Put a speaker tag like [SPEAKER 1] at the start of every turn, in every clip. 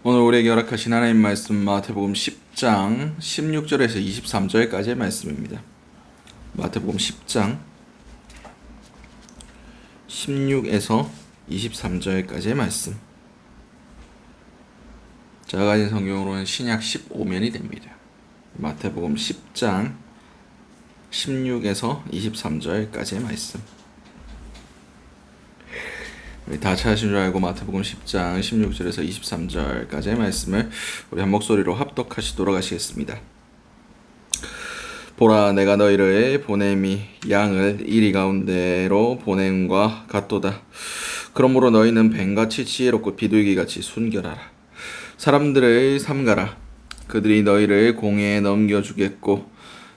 [SPEAKER 1] 오늘 우리에게 허락하신 하나님 말씀 마태복음 10장 16절에서 23절까지의 말씀입니다. 마태복음 10장 16에서 23절까지의 말씀. 제가 가진 성경으로는 신약 15면이 됩니다. 마태복음 10장 16에서 23절까지의 말씀. 우리 다 찾으신 줄 알고 마태복음 10장 16절에서 23절까지의 말씀을 우리 한 목소리로 합독하시도록 하시겠습니다. 보라, 내가 너희를 보냄이 양을 이리 가운데로 보냄과 같도다. 그러므로 너희는 뱀같이 지혜롭고 비둘기같이 순결하라. 사람들을 삼가라. 그들이 너희를 공회에 넘겨주겠고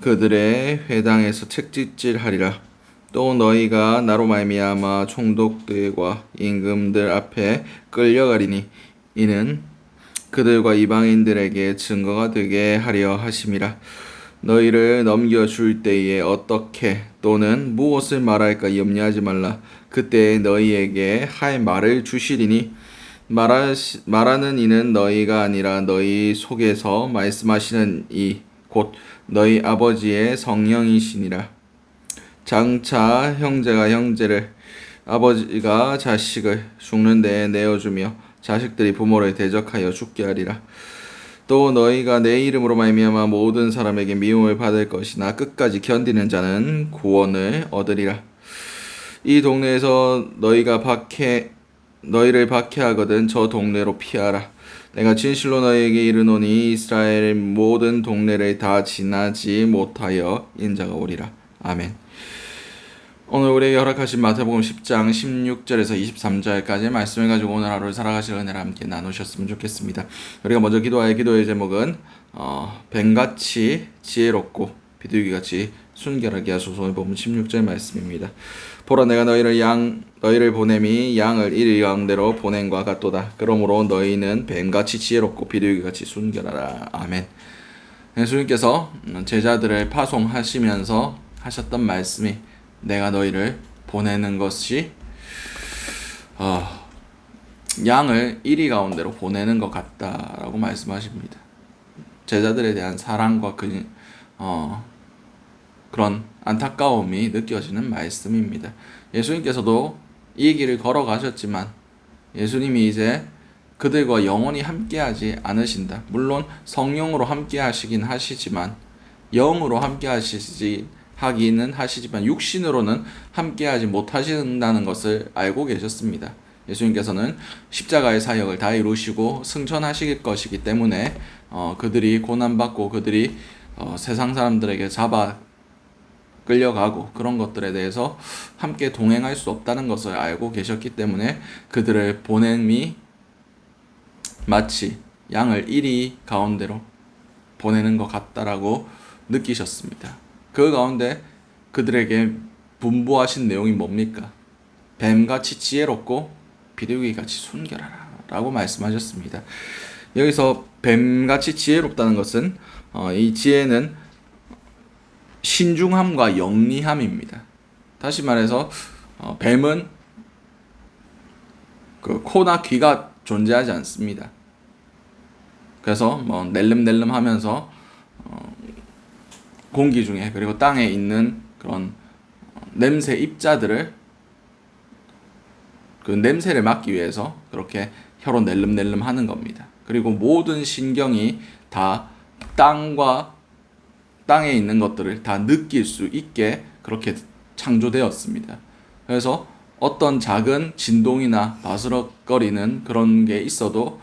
[SPEAKER 1] 그들의 회당에서 책짓질하리라. 또 너희가 나로 말미암아 총독들과 임금들 앞에 끌려가리니 이는 그들과 이방인들에게 증거가 되게 하려 하심이라. 너희를 넘겨줄 때에 어떻게 또는 무엇을 말할까 염려하지 말라. 그때 너희에게 할 말을 주시리니 말하는 이는 너희가 아니라 너희 속에서 말씀하시는 이 곧 너희 아버지의 성령이시니라. 장차 형제가 형제를, 아버지가 자식을 죽는 데에 내어주며 자식들이 부모를 대적하여 죽게 하리라. 또 너희가 내 이름으로 말미암아 모든 사람에게 미움을 받을 것이나 끝까지 견디는 자는 구원을 얻으리라. 이 동네에서 너희를 박해하거든 저 동네로 피하라. 내가 진실로 너희에게 이르노니 이스라엘 모든 동네를 다 지나지 못하여 인자가 오리라. 아멘. 오늘 우리에게 허락하신 마태복음 10장 16절에서 23절까지의 말씀을 가지고 오늘 하루를 살아가실 은혜를 함께 나누셨으면 좋겠습니다. 우리가 먼저 기도할 기도의 제목은 뱀같이 지혜롭고 비둘기같이 순결하게 하소서. 오늘 본문 16절 말씀입니다. 보라, 내가 너희를 보냄이 양을 이리 가운데로 보냄과 같도다. 그러므로 너희는 뱀같이 지혜롭고 비둘기같이 순결하라. 아멘. 예수님께서 제자들을 파송하시면서 하셨던 말씀이 내가 너희를 보내는 것이 양을 이리 가운데로 보내는 것 같다라고 말씀하십니다. 제자들에 대한 사랑과 그런 안타까움이 느껴지는 말씀입니다. 예수님께서도 이 길을 걸어가셨지만 예수님이 이제 그들과 영원히 함께하지 않으신다. 물론 성령으로 함께하시긴 하시지만 영으로 하기는 하시지만 육신으로는 함께하지 못하신다는 것을 알고 계셨습니다. 예수님께서는 십자가의 사역을 다 이루시고 승천하실 것이기 때문에 그들이 고난받고 그들이 세상 사람들에게 잡아 끌려가고 그런 것들에 대해서 함께 동행할 수 없다는 것을 알고 계셨기 때문에 그들을 보냄이 마치 양을 이리 가운데로 보내는 것 같다라고 느끼셨습니다. 그 가운데 그들에게 분부하신 내용이 뭡니까? 뱀같이 지혜롭고 비둘기같이 순결하라 라고 말씀하셨습니다. 여기서 뱀같이 지혜롭다는 것은 이 지혜는 신중함과 영리함입니다. 다시 말해서 뱀은 그 코나 귀가 존재하지 않습니다. 그래서 낼름낼름 하면서 공기 중에 그리고 땅에 있는 그런 냄새 입자들을 그 냄새를 막기 위해서 그렇게 혀로 낼름낼름 하는 겁니다. 그리고 모든 신경이 다 땅에 있는 것들을 다 느낄 수 있게 그렇게 창조되었습니다. 그래서 어떤 작은 진동이나 바스럭거리는 그런 게 있어도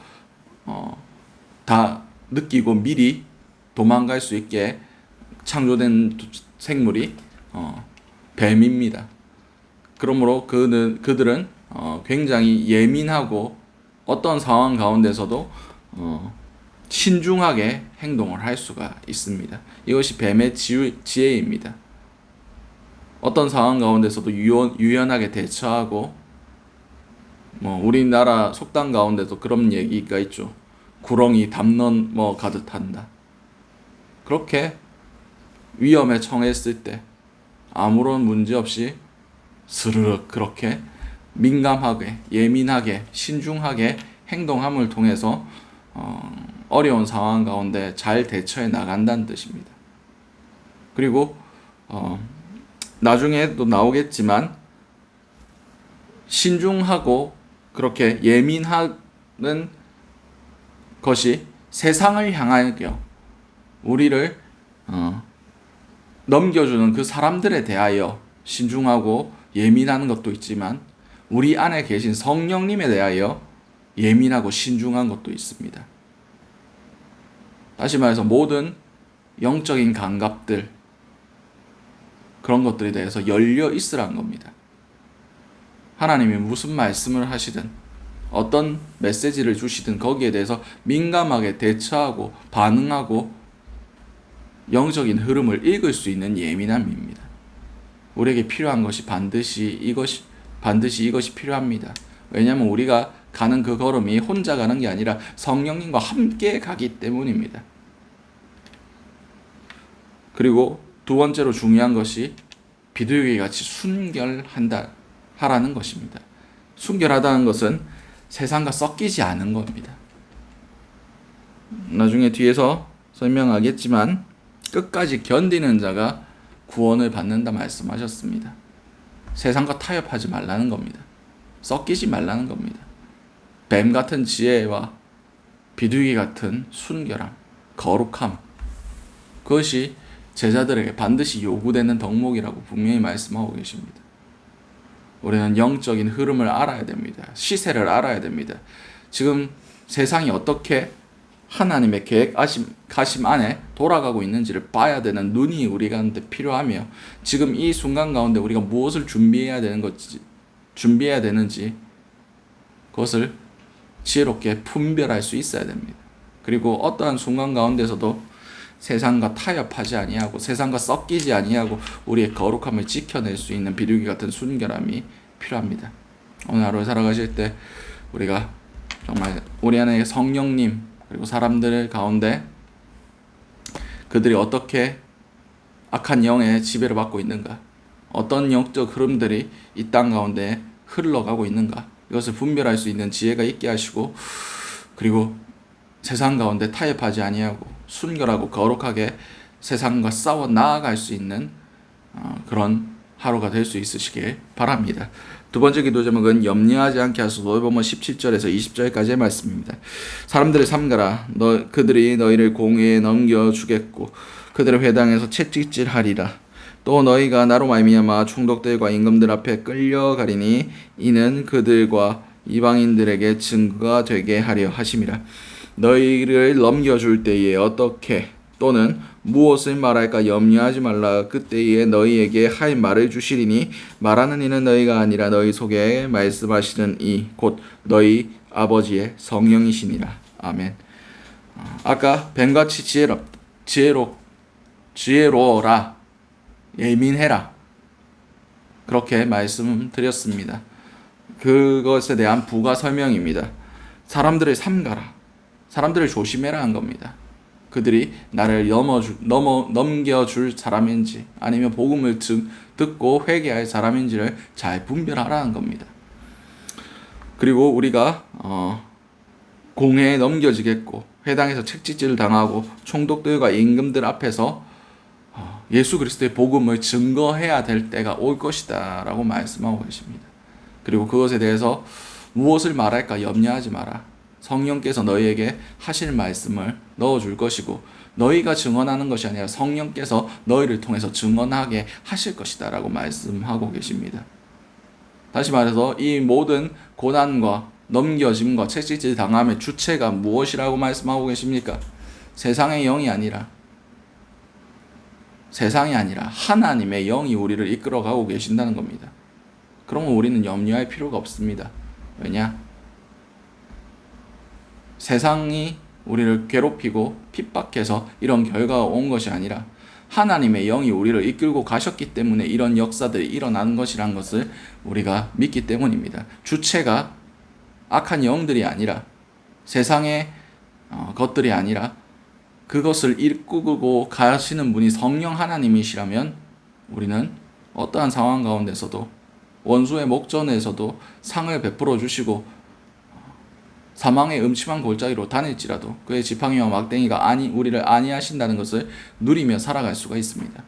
[SPEAKER 1] 다 느끼고 미리 도망갈 수 있게 창조된 생물이 뱀입니다. 그러므로 그들은 굉장히 예민하고 어떤 상황 가운데서도 신중하게 행동을 할 수가 있습니다. 이것이 뱀의 지혜입니다. 어떤 상황 가운데서도 유연하게 대처하고 우리나라 속담 가운데도 그런 얘기가 있죠. 구렁이 담넌 가듯 한다. 그렇게 위험에 처했을 때 아무런 문제 없이 스르륵 그렇게 민감하게 예민하게 신중하게 행동함을 통해서 어려운 상황 가운데 잘 대처해 나간다는 뜻입니다. 그리고 나중에도 나오겠지만 신중하고 그렇게 예민하는 것이 세상을 향하여 우리를 넘겨주는 그 사람들에 대하여 신중하고 예민한 것도 있지만 우리 안에 계신 성령님에 대하여 예민하고 신중한 것도 있습니다. 다시 말해서 모든 영적인 감각들, 그런 것들에 대해서 열려 있으라는 겁니다. 하나님이 무슨 말씀을 하시든 어떤 메시지를 주시든 거기에 대해서 민감하게 대처하고 반응하고 영적인 흐름을 읽을 수 있는 예민함입니다. 우리에게 필요한 것이 반드시 이것이 필요합니다. 왜냐하면 우리가 가는 그 걸음이 혼자 가는 게 아니라 성령님과 함께 가기 때문입니다. 그리고 두 번째로 중요한 것이 비둘기 같이 하라는 것입니다. 순결하다는 것은 세상과 섞이지 않은 겁니다. 나중에 뒤에서 설명하겠지만 끝까지 견디는 자가 구원을 받는다 말씀하셨습니다. 세상과 타협하지 말라는 겁니다. 섞이지 말라는 겁니다. 뱀 같은 지혜와 비둘기 같은 순결함, 거룩함, 그것이 제자들에게 반드시 요구되는 덕목이라고 분명히 말씀하고 계십니다. 우리는 영적인 흐름을 알아야 됩니다. 시세를 알아야 됩니다. 지금 세상이 어떻게 하나님의 가심 안에 돌아가고 있는지를 봐야 되는 눈이 우리한테 필요하며, 지금 이 순간 가운데 우리가 무엇을 준비해야 되는지 그것을 지혜롭게 분별할 수 있어야 됩니다. 그리고 어떠한 순간 가운데서도 세상과 타협하지 아니하고 세상과 섞이지 아니하고 우리의 거룩함을 지켜낼 수 있는 비둘기 같은 순결함이 필요합니다. 오늘 하루 살아가실 때 우리가 정말 우리 안에 성령님 그리고 사람들 가운데 그들이 어떻게 악한 영의 지배를 받고 있는가, 어떤 영적 흐름들이 이 땅 가운데 흘러가고 있는가, 이것을 분별할 수 있는 지혜가 있게 하시고, 그리고 세상 가운데 타협하지 아니하고 순결하고 거룩하게 세상과 싸워 나아갈 수 있는 그런 하루가 될 수 있으시길 바랍니다. 두 번째 기도 제목은 염려하지 않게 하소서. 보면 17절에서 20절까지의 말씀입니다. 사람들을 삼가라. 그들이 너희를 공회에 넘겨주겠고 그들의 회당에서 채찍질하리라. 또 너희가 나로 말미암아 총독들과 임금들 앞에 끌려가리니 이는 그들과 이방인들에게 증거가 되게 하려 하심이라. 너희를 넘겨줄 때에 어떻게 또는 무엇을 말할까 염려하지 말라. 그때에 너희에게 할 말을 주시리니 말하는 이는 너희가 아니라 너희 속에 말씀하시는 이 곧 너희 아버지의 성령이시니라. 아멘. 아까 뱀같이 지혜로워라, 예민해라, 그렇게 말씀드렸습니다. 그것에 대한 부가 설명입니다. 사람들을 삼가라, 사람들을 조심해라 한 겁니다. 그들이 나를 넘겨줄 사람인지 아니면 복음을 듣고 회개할 사람인지를 잘 분별하라는 겁니다. 그리고 우리가 공회에 넘겨지겠고 회당에서 책찍질을 당하고 총독들과 임금들 앞에서 예수 그리스도의 복음을 증거해야 될 때가 올 것이다 라고 말씀하고 계십니다. 그리고 그것에 대해서 무엇을 말할까 염려하지 마라. 성령께서 너희에게 하실 말씀을 넣어줄 것이고 너희가 증언하는 것이 아니라 성령께서 너희를 통해서 증언하게 하실 것이다 라고 말씀하고 계십니다. 다시 말해서 이 모든 고난과 넘겨짐과 채찍질 당함의 주체가 무엇이라고 말씀하고 계십니까? 세상의 영이 아니라 하나님의 영이 우리를 이끌어가고 계신다는 겁니다. 그러면 우리는 염려할 필요가 없습니다. 왜냐? 세상이 우리를 괴롭히고 핍박해서 이런 결과가 온 것이 아니라 하나님의 영이 우리를 이끌고 가셨기 때문에 이런 역사들이 일어나는 것이란 것을 우리가 믿기 때문입니다. 주체가 악한 영들이 아니라 세상의 것들이 아니라 그것을 이끌고 가시는 분이 성령 하나님이시라면 우리는 어떠한 상황 가운데서도 원수의 목전에서도 상을 베풀어 주시고 사망의 음침한 골짜기로 다닐지라도 그의 지팡이와 막대기가 우리를 안위하신다는 것을 누리며 살아갈 수가 있습니다.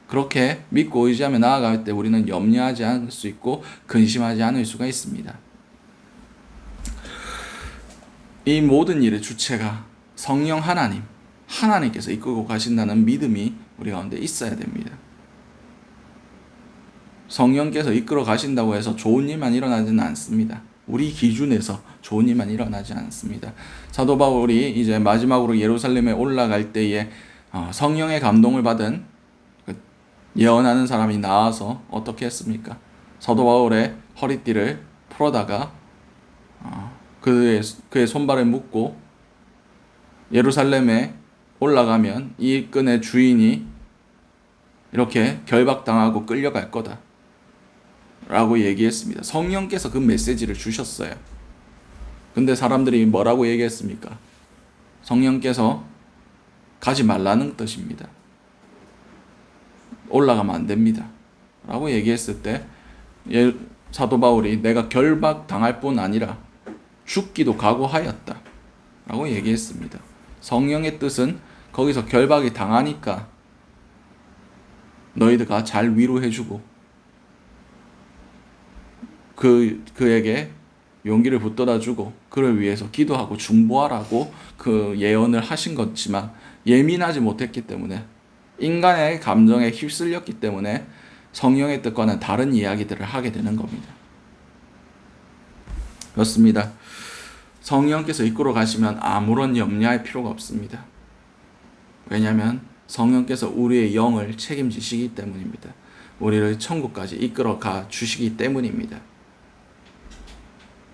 [SPEAKER 1] 그렇게 믿고 의지하며 나아갈 때 우리는 염려하지 않을 수 있고 근심하지 않을 수가 있습니다. 이 모든 일의 주체가 성령 하나님께서 이끌고 가신다는 믿음이 우리 가운데 있어야 됩니다. 성령께서 이끌어 가신다고 해서 좋은 일만 일어나지는 않습니다. 우리 기준에서 좋은 일만 일어나지 않습니다. 사도 바울이 이제 마지막으로 예루살렘에 올라갈 때에 성령의 감동을 받은 예언하는 사람이 나와서 어떻게 했습니까? 사도 바울의 허리띠를 풀어다가 그의 손발을 묶고 예루살렘에 올라가면 이 끈의 주인이 이렇게 결박당하고 끌려갈 거다 라고 얘기했습니다. 성령께서 그 메시지를 주셨어요. 근데 사람들이 뭐라고 얘기했습니까? 성령께서 가지 말라는 뜻입니다. 올라가면 안 됩니다 라고 얘기했을 때 사도 바울이 내가 결박당할 뿐 아니라 죽기도 각오하였다 라고 얘기했습니다. 성령의 뜻은 거기서 결박이 당하니까 너희들가 잘 위로해주고 그에게 용기를 붙들어주고 그를 위해서 기도하고 중보하라고 그 예언을 하신 거지만 예민하지 못했기 때문에 인간의 감정에 휩쓸렸기 때문에 성령의 뜻과는 다른 이야기들을 하게 되는 겁니다. 그렇습니다. 성령께서 이끌어 가시면 아무런 염려할 필요가 없습니다. 왜냐하면 성령께서 우리의 영을 책임지시기 때문입니다. 우리를 천국까지 이끌어 가 주시기 때문입니다.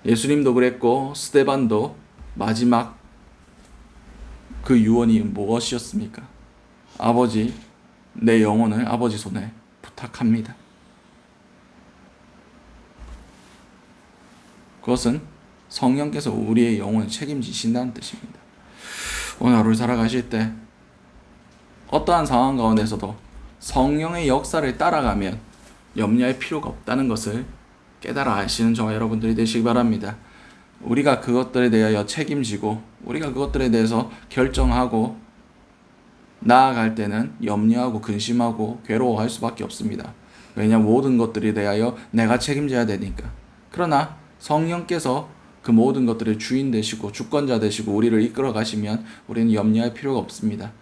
[SPEAKER 1] 예수님도 그랬고 스데반도 마지막 그 유언이 무엇이었습니까? 아버지, 내 영혼을 아버지 손에 부탁합니다. 그것은 성령께서 우리의 영혼을 책임지신다는 뜻입니다. 오늘 하루를 살아가실 때 어떠한 상황 가운데서도 성령의 역사를 따라가면 염려할 필요가 없다는 것을 깨달아 아시는 저와 여러분들이 되시기 바랍니다. 우리가 그것들에 대하여 책임지고 우리가 그것들에 대해서 결정하고 나아갈 때는 염려하고 근심하고 괴로워할 수밖에 없습니다. 왜냐하면 모든 것들에 대하여 내가 책임져야 되니까. 그러나 성령께서 그 모든 것들의 주인 되시고 주권자 되시고 우리를 이끌어 가시면 우리는 염려할 필요가 없습니다.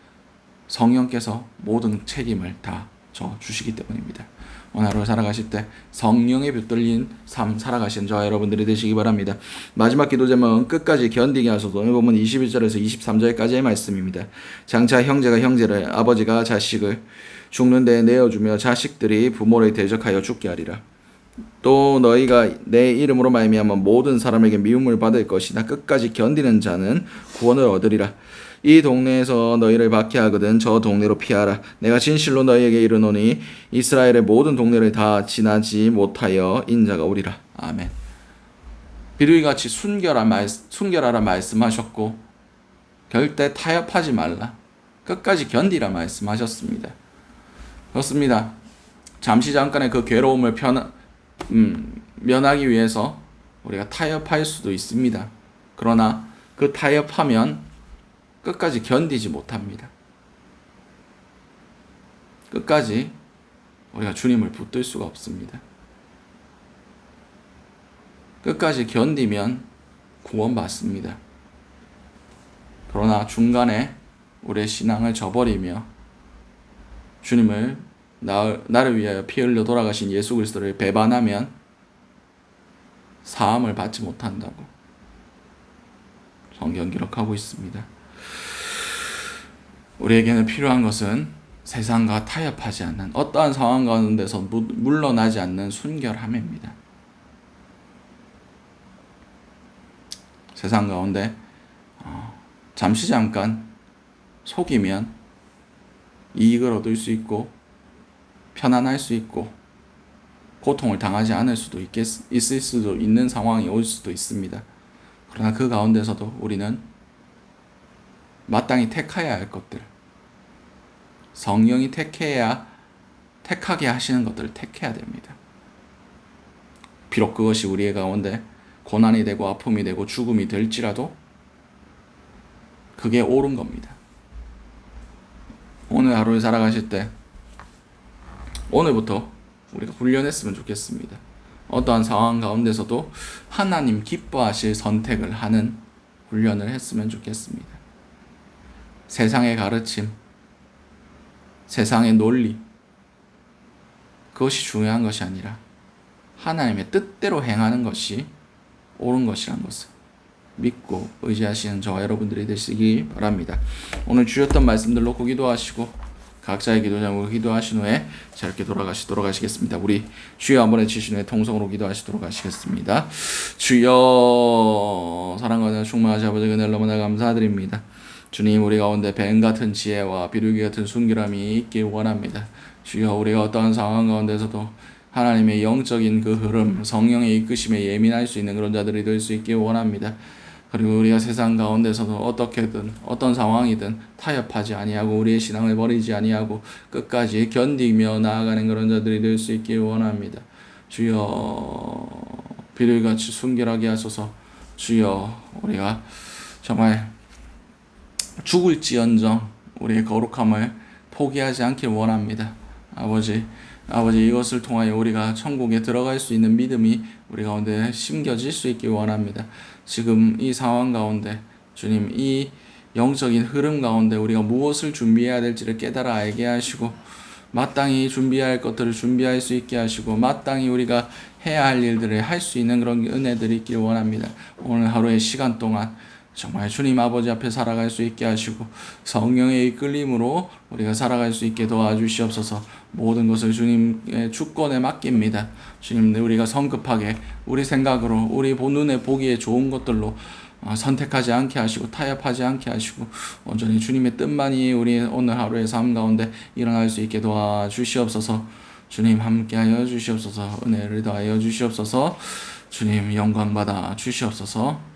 [SPEAKER 1] 성령께서 모든 책임을 다 져 주시기 때문입니다. 오늘 하루 살아가실 때 성령에 붙들린 삶 살아가신 저와 여러분들이 되시기 바랍니다. 마지막 기도 제목은 끝까지 견디게 하소서. 오늘 보면 21절에서 23절까지의 말씀입니다. 장차 형제가 형제를 아버지가 자식을 죽는 데에 내어주며 자식들이 부모를 대적하여 죽게 하리라. 또 너희가 내 이름으로 말미암아 모든 사람에게 미움을 받을 것이나 끝까지 견디는 자는 구원을 얻으리라. 이 동네에서 너희를 박해하거든 저 동네로 피하라. 내가 진실로 너희에게 이르노니 이스라엘의 모든 동네를 다 지나지 못하여 인자가 오리라. 아멘. 비둘기같이 순결하라 말씀하셨고 절대 타협하지 말라. 끝까지 견디라 말씀하셨습니다. 그렇습니다. 잠시 잠깐의 그 괴로움을 면하기 위해서 우리가 타협할 수도 있습니다. 그러나 그 타협하면 끝까지 견디지 못합니다. 끝까지 우리가 주님을 붙들 수가 없습니다. 끝까지 견디면 구원받습니다. 그러나 중간에 우리의 신앙을 저버리며 주님을 나를 위하여 피 흘려 돌아가신 예수 그리스도를 배반하면 사함을 받지 못한다고 성경 기록하고 있습니다. 우리에게는 필요한 것은 세상과 타협하지 않는 어떠한 상황 가운데서 물러나지 않는 순결함입니다. 세상 가운데 잠시 잠깐 속이면 이익을 얻을 수 있고 편안할 수 있고 고통을 당하지 않을 수도 있을 수도 있는 상황이 올 수도 있습니다. 그러나 그 가운데서도 우리는 마땅히 택해야 할 것들, 성령이 택하게 하시는 것들을 택해야 됩니다. 비록 그것이 우리의 가운데 고난이 되고 아픔이 되고 죽음이 될지라도 그게 옳은 겁니다. 오늘 하루를 살아가실 때 오늘부터 우리가 훈련했으면 좋겠습니다. 어떠한 상황 가운데서도 하나님 기뻐하실 선택을 하는 훈련을 했으면 좋겠습니다. 세상의 가르침, 세상의 논리, 그것이 중요한 것이 아니라 하나님의 뜻대로 행하는 것이 옳은 것이란 것을 믿고 의지하시는 저와 여러분들이 되시기 바랍니다. 오늘 주셨던 말씀들 놓고 기도하시고 각자의 기도 제목으로 기도하신 후에 짧게 돌아가시도록 하시겠습니다. 우리 주여 한번 외치신 후에 통성으로 기도하시도록 하시겠습니다. 주여, 사랑과 충만하신 아버지 은혜를 너무나 감사드립니다. 주님, 우리 가운데 뱀 같은 지혜와 비둘기 같은 순결함이 있길 원합니다. 주여, 우리가 어떠한 상황 가운데서도 하나님의 영적인 그 흐름, 성령의 이끄심에 예민할 수 있는 그런 자들이 될 수 있길 원합니다. 그리고 우리가 세상 가운데서도 어떻게든 어떤 상황이든 타협하지 아니하고 우리의 신앙을 버리지 아니하고 끝까지 견디며 나아가는 그런 자들이 될 수 있길 원합니다. 주여, 비둘기같이 순결하게 하소서. 주여, 우리가 정말 죽을지언정 우리의 거룩함을 포기하지 않길 원합니다. 아버지, 이것을 통하여 우리가 천국에 들어갈 수 있는 믿음이 우리 가운데 심겨질 수 있길 원합니다. 지금 이 상황 가운데 주님, 이 영적인 흐름 가운데 우리가 무엇을 준비해야 될지를 깨달아 알게 하시고 마땅히 준비할 것들을 준비할 수 있게 하시고 마땅히 우리가 해야 할 일들을 할 수 있는 그런 은혜들이 있길 원합니다. 오늘 하루의 시간 동안 정말 주님 아버지 앞에 살아갈 수 있게 하시고 성령의 이끌림으로 우리가 살아갈 수 있게 도와주시옵소서. 모든 것을 주님의 주권에 맡깁니다. 주님, 우리가 성급하게 우리 생각으로 우리 눈에 보기에 좋은 것들로 선택하지 않게 하시고 타협하지 않게 하시고 온전히 주님의 뜻만이 우리 오늘 하루의 삶 가운데 일어날 수 있게 도와주시옵소서. 주님, 함께하여 주시옵소서. 은혜를 더하여 주시옵소서. 주님, 영광 받아 주시옵소서.